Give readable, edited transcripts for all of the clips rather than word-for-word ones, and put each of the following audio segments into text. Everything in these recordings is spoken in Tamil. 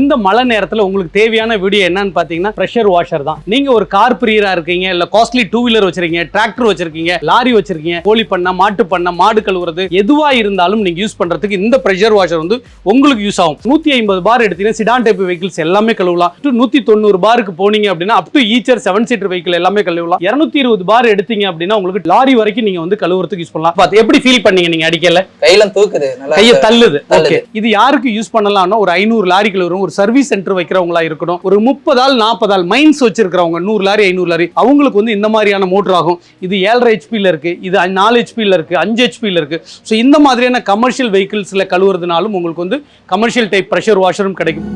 இந்த மழை நேரத்தில் உங்களுக்கு தேவையான வீடியோ என்னன்னு பார்த்தீங்கன்னா ப்ரெஷர் வாஷர் தான். நீங்க ஒரு கார் பிரியரா இருக்கீங்க, இல்ல காஸ்ட்லி 2 வீலர் வச்சிருக்கீங்க, டிராக்டர் வச்சிருக்கீங்க, லாரி வச்சிருக்கீங்க, கோழி பண்ண, மாட்டு பண்ண, மாடு கழுவுறது எதுவா இருந்தாலும் நீங்க யூஸ் பண்றதுக்கு இந்த ப்ரெஷர் வாஷர் வந்து உங்களுக்கு யூஸ் ஆகும். 150 பார் எடுத்தீங்கன்னா சிடான் டைப் வெஹிக்கிள்ஸ் எல்லாமே கழுவலாம். 190 பாருக்கு போனீங்க அப்படின்னா up to Eicher 7 seater vehicle எல்லாமே கழுவலாம். 220 பார் எடுத்தீங்க அப்படின்னா உங்களுக்கு லாரி வரைக்கும் நீங்க வந்து கழுவுறதுக்கு யூஸ் பண்ணலாம். பார்த்து எப்படி ஃபீல் பண்ணீங்க நீங்க அடிக்கல? கையில தூக்குது, கையை தள்ளுது. ஓகே, இது யாருக்கு யூஸ் பண்ணலாம்னா ஒரு 500 லாரி கழுவுறோம், ஒரு சர்வீஸ் சென்டர் வைக்கிறவங்களா இருக்கணும், ஒரு 30 ஆள் 40 ஆள் மைன்ஸ் வச்சிருக்கிறவங்க 100 லாரி 500 லாரி அவங்களுக்கு வந்து இந்த மாதிரியான மோட்டர் ஆகும். இது 7.5 HP இருக்கு, இது 4 HP இருக்கு, 5 HP இருக்கு. ஸோ இந்த மாதிரியான கமர்ஷியல் வெஹிக்கிள்ஸ்ல கழுவுறதுனாலும் உங்களுக்கு வந்து கமர்ஷியல் டைப் ப்ரெஷர் வாஷரும் கிடைக்கும்.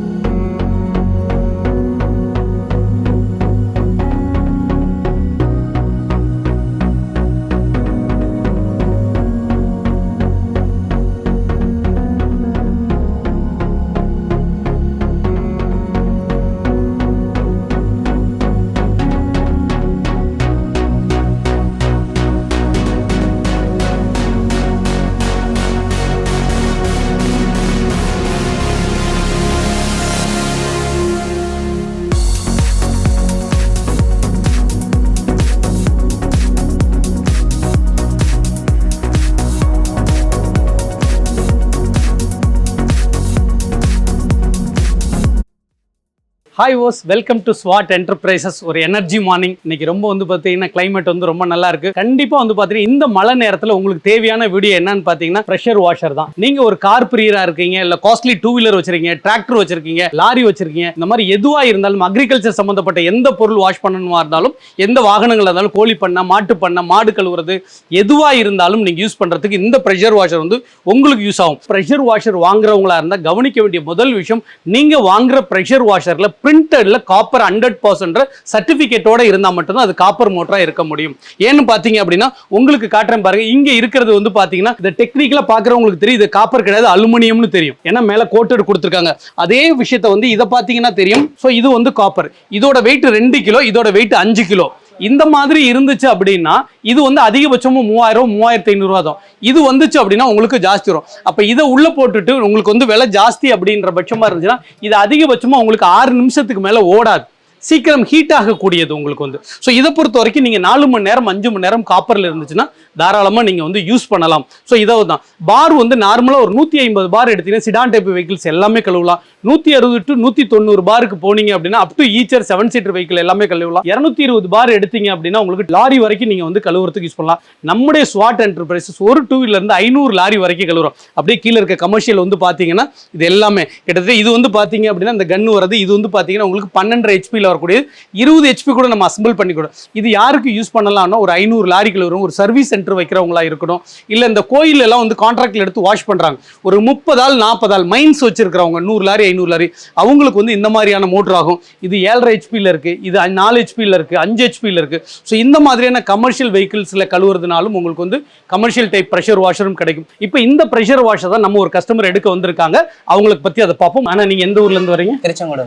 ஹாய் ஓஸ், வெல்கம் டு ஸ்வாட் என்டர்பிரைசஸ். ஒரு எனர்ஜி மார்னிங். இன்னைக்கு ரொம்ப வந்து பார்த்தீங்கன்னா கிளைமேட் வந்து ரொம்ப நல்லா இருக்கு. கண்டிப்பாக வந்து பார்த்தீங்கன்னா இந்த மழை நேரத்தில் உங்களுக்கு தேவையான வீடியோ என்னன்னு பார்த்தீங்கன்னா ப்ரெஷர் வாஷர் தான். நீங்க ஒரு கார் பிரியரா இருக்கீங்க, இல்ல காஸ்ட்லி 2 வீலர் வச்சிருக்கீங்க, டிராக்டர் வச்சிருக்கீங்க, லாரி வச்சிருக்கீங்க, இந்த மாதிரி எதுவா இருந்தாலும் அக்ரிகல்ச்சர் சம்பந்தப்பட்ட எந்த பொருள் வாஷ் பண்ணணுமா இருந்தாலும், எந்த வாகனங்கள் இருந்தாலும், கோழி பண்ண, மாட்டு பண்ண, மாடு கழுவுறது எதுவா இருந்தாலும் நீங்க யூஸ் பண்றதுக்கு இந்த ப்ரெஷர் வாஷர் வந்து உங்களுக்கு யூஸ் ஆகும். ப்ரெஷர் வாஷர் வாங்குறவங்களா இருந்தால் கவனிக்க வேண்டிய முதல் விஷயம், நீங்க வாங்குற ப்ரெஷர் வாஷர்ல பிரிண்டட்ல காப்பர் 100% சர்டிபிகேட்டோட இருந்தா மட்டும்தான் அது காப்பர் மோட்டரா இருக்க முடியும். ஏன்னு பாத்தீங்க அப்படின்னா உங்களுக்கு காட்டுறேன் பாருங்க. இங்க இருக்கிறது வந்து பாத்தீங்கன்னா இந்த டெக்னிக்கலா பாக்குறவங்களுக்கு தெரியும் இது காப்பர் கிடையாது, அலுமினியம்னு தெரியும். ஏன்னா மேல கோட்டட் கொடுத்துருக்காங்க. அதே விஷயத்தை வந்து இதை பாத்தீங்கன்னா தெரியும். ஸோ இது வந்து காப்பர். இதோட வெயிட் 2 கிலோ, இதோட வெயிட் 5 கிலோ. இந்த மாதிரி இருந்துச்சு அப்படின்னா இது வந்து அதிகபட்சமும் 3000 3500 தான். இது வந்துச்சு அப்படின்னா உங்களுக்கு ஜாஸ்தி வரும். அப்ப இதை உள்ள போட்டுட்டு உங்களுக்கு வந்து விலை ஜாஸ்தி அப்படின்ற பட்சமா இருந்துச்சுன்னா இது அதிகபட்சமா உங்களுக்கு 6 நிமிஷத்துக்கு மேல ஓடாது. சீக்கிரம் ஹீட் ஆகக்கூடியது உங்களுக்கு வந்து. ஸோ இதை பொறுத்த வரைக்கும் நீங்கள் 4 மணி நேரம் 5 மணி நேரம் காப்பரில் இருந்துச்சுன்னா தாராளமாக நீங்கள் வந்து யூஸ் பண்ணலாம். ஸோ இதை தான் பார் வந்து நார்மலாக ஒரு 150 பார் எடுத்தீங்கன்னா சிடான் டைப் வெஹிக்கிள்ஸ் எல்லாமே கழுவலாம். 160 to 190 பாருக்கு போனீங்க அப்படின்னா up to Eicher 7 seater vehicle எல்லாமே கழுவலாம். 220 பார் எடுத்தீங்க அப்படின்னா உங்களுக்கு லாரி வரைக்கும் நீங்கள் வந்து கழுவுறதுக்கு யூஸ் பண்ணலாம். நம்முடைய ஸ்வாட் என்டர்பிரைசஸ் ஒரு 2 வீலர்லேருந்து 500 லாரி வரைக்கும் கழுவுறோம். அப்படியே கீழே இருக்க கமர்ஷியல் வந்து பார்த்தீங்கன்னா இது எல்லாமே கிட்டத்தட்ட இது வந்து பார்த்தீங்க அப்படின்னா இந்த கன்று வரது இது வந்து பார்த்தீங்கன்னா உங்களுக்கு 12.5 HP வரக்கூடிய 20 HP கூட நம்ம அசம்பிள் பண்ணிக்கூடும். இது யாருக்கு யூஸ் பண்ணலாம்னா ஒரு 500 லாரிகள் வரும், ஒரு சர்வீஸ் சென்டர் வைக்கிறவங்களா இருக்கணும், இல்ல இந்த கோயில் எல்லாம் வந்து கான்ட்ராக்ட்ல எடுத்து வாஷ் பண்றாங்க, ஒரு 30 ஆள் 40 ஆள் மைன்ஸ் வச்சிருக்கிறவங்க 100 லாரி 500 லாரி அவங்களுக்கு வந்து இந்த மாதிரியான மோட்டர் ஆகும். இது 7.5 HP இருக்கு, இது 4 HP இருக்கு, 5 HP இருக்கு. ஸோ இந்த மாதிரியான கமர்ஷியல் வெஹிக்கிள்ஸ்ல கழுவுறதுனாலும் உங்களுக்கு வந்து கமர்ஷியல் டைப் ப்ரெஷர் வாஷரும் கிடைக்கும். இப்போ இந்த ப்ரெஷர் வாஷர் தான் நம்ம ஒரு கஸ்டமர் எடுக்க வந்திருக்காங்க. அவங்களுக்கு பத்தி அதை பார்ப்போம். ஆனா நீங்க எந்த ஊர்ல இருந்து வரீங்க? திருச்செங்கோடு.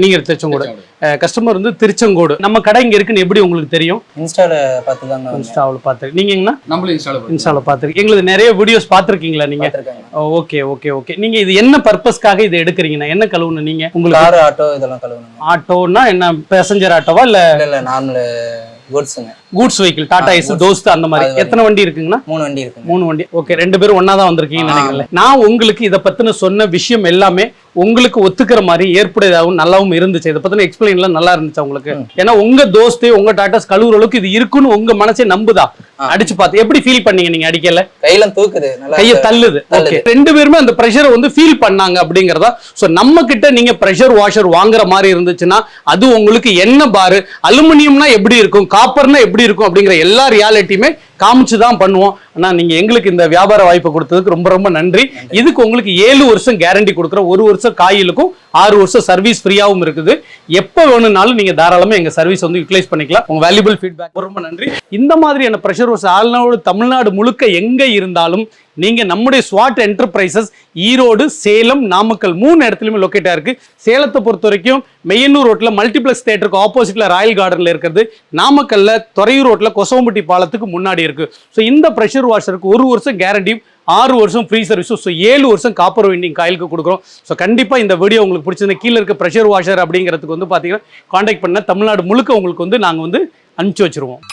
நீங்க திருச்செங்கோடு. கஸ்டமர் வந்து திருச்செங்கோடு. நம்ம கடை இங்க இருக்குன்னு எப்படி உங்களுக்கு தெரியும்? இன்ஸ்டால பார்த்து தான். இன்ஸ்டாவில் பார்த்து. நீங்கங்கண்ணா? நம்மளும் இன்ஸ்டால பார்த்துருக்கீங்க. எங்களுக்கு நிறைய வீடியோஸ் பார்த்துருக்கீங்களா நீங்க? Okay okay okay. நீங்க இது என்ன பர்பஸ்க்காக இதை எடுக்கிறீங்கன்னா என்ன கழுவுணும் நீங்க? உங்களுக்கு கார், ஆட்டோ இதெல்லாம் கழுவணும். ஆட்டோனா என்ன, பேசஞ்சர் ஆட்டோவா இல்ல நார்மல் கூட்ஸ்ங்க? Goods vehicle, Tata Ace, Dost அந்த மாதிரி. எத்தனை வண்டி இருக்குங்கண்ணா? 3 வண்டி இருக்கு. 3 வண்டி. ஓகே, 2 பேரும் ஒன்னா தான் வந்திருக்கீங்கன்னு நினைக்கிறேன். நான் உங்களுக்கு இதை பத்தின சொன்ன விஷயம் எல்லாமே உங்களுக்கு ஒத்துக்கிற மாதிரி ஏற்புடையதாகவும் நல்லாவும் இருந்துச்சு. இதை பத்தின எக்ஸ்பிளைன்லாம் நல்லா இருந்துச்சு உங்களுக்கு? ஏன்னா உங்க தோஸ்தே உங்க டாட்டாஸ் கழுவுற அளவுக்கு இது இருக்குன்னு உங்க மனசே நம்புதா? அடிச்சு பார்த்து எப்படி ஃபீல் பண்ணீங்க நீங்க? அடிக்கல, கையில தூக்குது, கையை தள்ளுது. ஓகே, 2 பேருமே அந்த பிரஷரை வந்து ஃபீல் பண்ணாங்க அப்படிங்கறதா. சோ நம்ம கிட்ட நீங்க பிரஷர் வாஷர் வாங்குற மாதிரி இருந்துச்சுன்னா அது உங்களுக்கு என்ன பாரு, அலுமினியம்னா எப்படி இருக்கும், காப்பர்னா எப்படி இருக்கும் அப்படிங்கிற எல்லா ரியாலிட்டியுமே காமிச்சு தான் பண்ணுவோம். ஆனா நீங்க எங்களுக்கு இந்த வியாபார வாய்ப்பை கொடுத்ததுக்கு ரொம்ப ரொம்ப நன்றி. இதுக்கு உங்களுக்கு 7 வருஷம் கேரண்டி கொடுக்குறோம். 1 வருஷம் காயிலுக்கும் 6 வருஷம் சர்வீஸ் ஃப்ரீயாவும் இருக்குது. எப்ப வேணும்னாலும் நீங்க தாராளமா எங்க சர்வீஸ் வந்து யூட்டிலைஸ் பண்ணிக்கலாம். உங்க வேல்யூபிள் ஃபீட்பேக் ரொம்ப நன்றி. இந்த மாதிரியான பிரஷர் வாஷ் ஆல்நாடு தமிழ்நாடு முழுக்க எங்க இருந்தாலும் நீங்க நம்முடைய ஸ்வாட் என்டர்பிரைசஸ் ஈரோடு, சேலம், நாமக்கல் 3 இடத்துலயுமே லொக்கேட்டா இருக்கு. சேலத்தை பொறுத்த வரைக்கும் மெய்யனூர் ரோட்ல மல்டிபிளெக்ஸ் தியேட்டருக்கு ஆப்போசிட்ல ராயல் கார்டன்ல இருக்கிறது. நாமக்கல்ல துறையூர் ரோட்ல கொசவம்பட்டி பாலத்துக்கு முன்னாடி இருக்கு. ஸோ இந்த ப்ரெஷர் வாஷருக்கு 1 வருஷம் கேரண்டி 6 வருஷம் ஃப்ரீ சர்வீஸும், ஸோ 7 வருஷம் காப்பர் வைண்டிங் காயிலுக்கு கொடுக்குறோம். ஸோ கண்டிப்பாக இந்த வீடியோ உங்களுக்கு பிடிச்சிருந்த கீழே இருக்க ப்ரெஷர் வாஷர் அப்படிங்கிறதுக்கு வந்து பார்த்தீங்கன்னா காண்டாக்ட் பண்ண தமிழ்நாடு முழுக்க உங்களுக்கு வந்து நாங்கள் வந்து அனுப்பிச்சி வச்சிருவோம்.